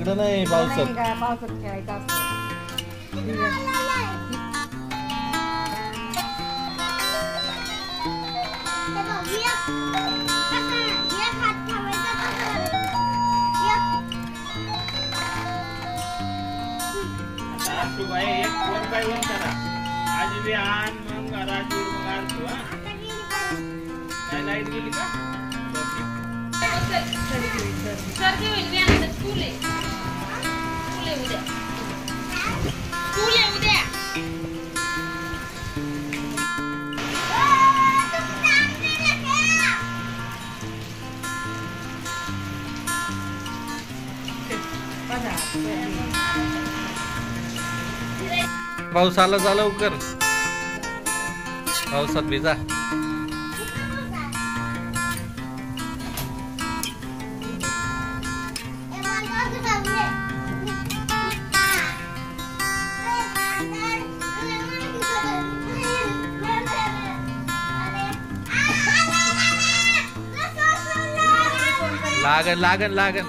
इकडं नाही पावसात. पावसात खेळायचं असतं. एक 1 by 1 करा. आज भी आन मग राजू मग आरतू. काय लाईट गेली का? सर घेऊन मी आता स्कूल आहे. स्कूल आहे उद्या. पाऊस आला जा लवकर. पावसात भिजा. लागन लागन लागन.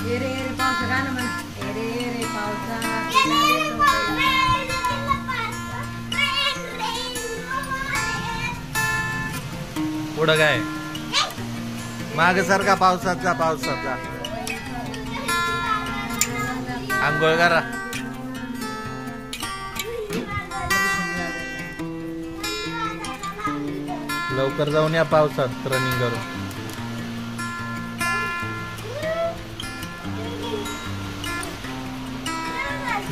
एरे एरे पावसा गाणं म्हणा. एरे एरे पावसा पुढं काय माग सारखा पावसाचा पावसाचा. आंघोळ करा. लवकर जाऊन या पावसात रनिंग करून.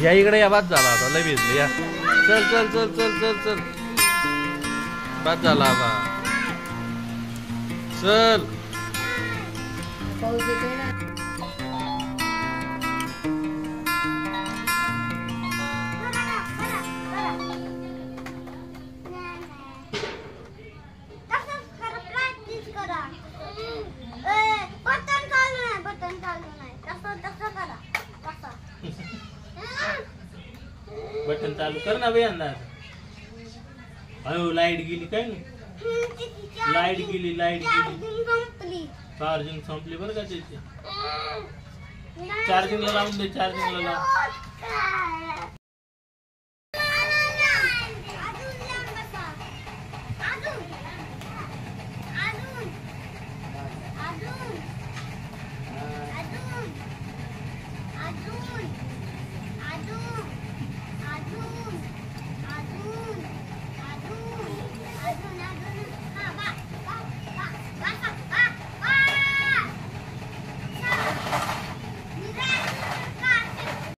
या इकडे या. बाद झाला आता लय भिजली. या चल चल चल चल चल चल. बाद झाला आता. चल. पाऊस येतोय ना. बटन चालू कर ना भाई. अंदाज अयो लाईट गेली काय नाही. लाईट गेली लाईट गेली. चार्जिंग संपली बरं का त्याची. चार्जिंगला लावून दे. चार्जिंगला लाव.